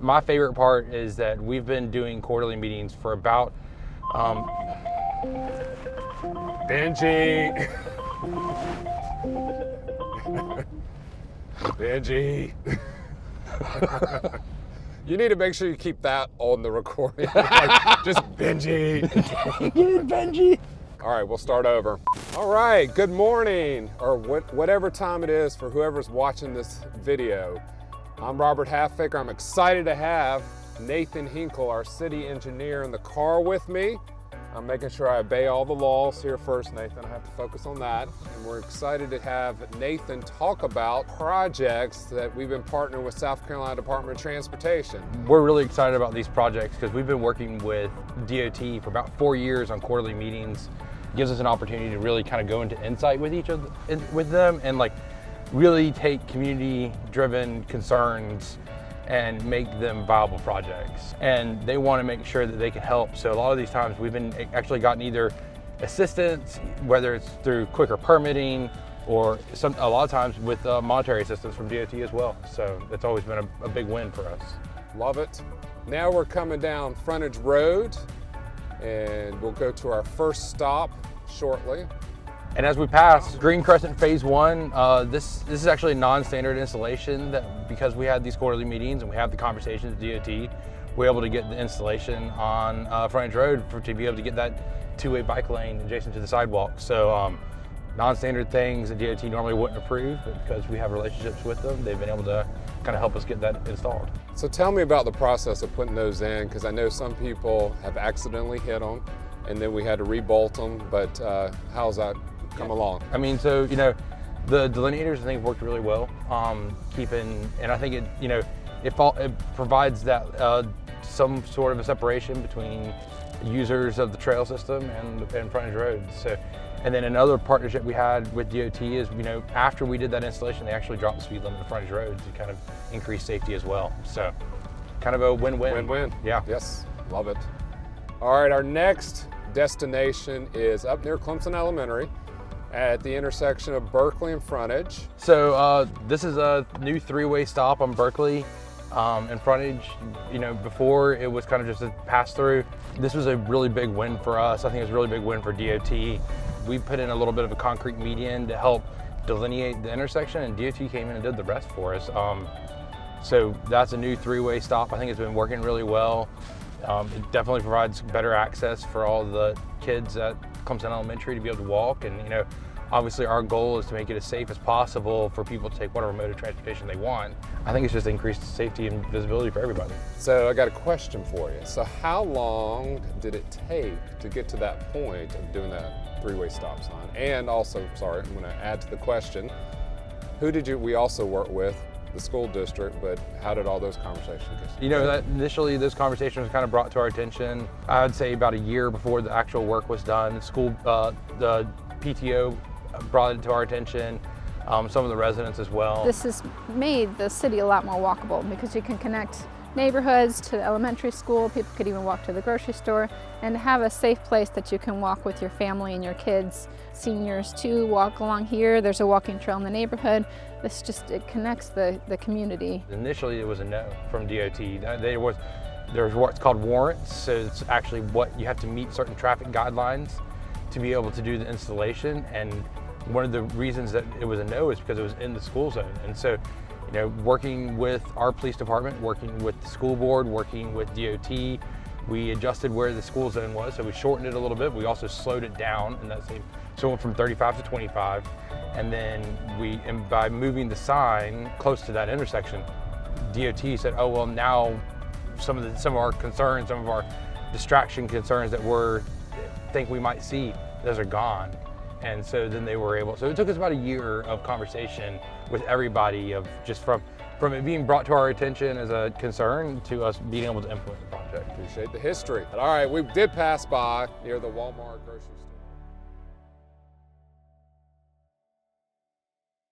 My favorite part is that we've been doing quarterly meetings for about Benji. Benji. You need to make sure you keep that on the recording. Like, just Benji. Good, Benji. All right, we'll start over. All right, good morning, or whatever time it is for whoever's watching this video. I'm Robert Halfacre. I'm excited to have Nathan Hinkle, our city engineer, in the car with me. I'm making sure I obey all the laws here first, Nathan. I have to focus on that. And we're excited to have Nathan talk about projects that we've been partnering with South Carolina Department of Transportation. We're really excited about these projects because we've been working with DOT for about 4 years on quarterly meetings. It gives us an opportunity to really kind of go into insight with with them and like really take community-driven concerns and make them viable projects. And they want to make sure that they can help. So a lot of these times we've been actually gotten either assistance, whether it's through quicker permitting or a lot of times with monetary assistance from DOT as well. So it's always been a big win for us. Love it. Now we're coming down Frontage Road and we'll go to our first stop shortly. And as we pass Green Crescent Phase 1, this is actually a non-standard installation that because we had these quarterly meetings and we have the conversations with DOT, we're able to get the installation on Frontage Road to be able to get that two-way bike lane adjacent to the sidewalk. So non-standard things that DOT normally wouldn't approve, but because we have relationships with them, they've been able to kind of help us get that installed. So tell me about the process of putting those in, because I know some people have accidentally hit them and then we had to rebolt them, but how's that come along? I mean, so, you know, the delineators I think have worked really well, and I think it, you know, it provides that some sort of a separation between users of the trail system and Frontage Road. So, and then another partnership we had with DOT is, you know, after we did that installation, they actually dropped the speed limit of Frontage Road to kind of increase safety as well. So, kind of a win-win. Win-win. Yeah. Yes, love it. All right, our next destination is up near Clemson Elementary at the intersection of Berkeley and Frontage. So this is a new three-way stop on Berkeley and Frontage. You know, before it was kind of just a pass-through. This was a really big win for us. I think it was a really big win for DOT. We put in a little bit of a concrete median to help delineate the intersection, and DOT came in and did the rest for us. So that's a new three-way stop. I think it's been working really well. It definitely provides better access for all the kids at Clemson Elementary to be able to walk, and you know, obviously our goal is to make it as safe as possible for people to take whatever mode of transportation they want. I think it's just increased safety and visibility for everybody. So I got a question for you. So how long did it take to get to that point of doing that three-way stop sign? And also, sorry, I'm going to add to the question, who did we also work with? The school district, but how did all those conversations go? You know, that initially those conversations were kind of brought to our attention, I would say about a year before the actual work was done. The PTO brought it to our attention, some of the residents as well. This has made the city a lot more walkable because you can connect neighborhoods to the elementary school, people could even walk to the grocery store, and have a safe place that you can walk with your family and your kids. Seniors too walk along here. There's a walking trail in the neighborhood. It connects the community. Initially it was a no from DOT. There's what's called warrants, so it's actually what you have to meet certain traffic guidelines to be able to do the installation, and one of the reasons that it was a no is because it was in the school zone. And so, you know, working with our police department, working with the school board, working with DOT, we adjusted where the school zone was, so we shortened it a little bit. We also slowed it down in that same, so it went from 35 to 25. And then by moving the sign close to that intersection, DOT said, oh, well, now some of our concerns, some of our distraction concerns that think we might see, those are gone. And so then they were able, so it took us about a year of conversation with everybody of just from it being brought to our attention as a concern to us being able to implement the project. Appreciate the history. All right, we did pass by near the Walmart grocery store.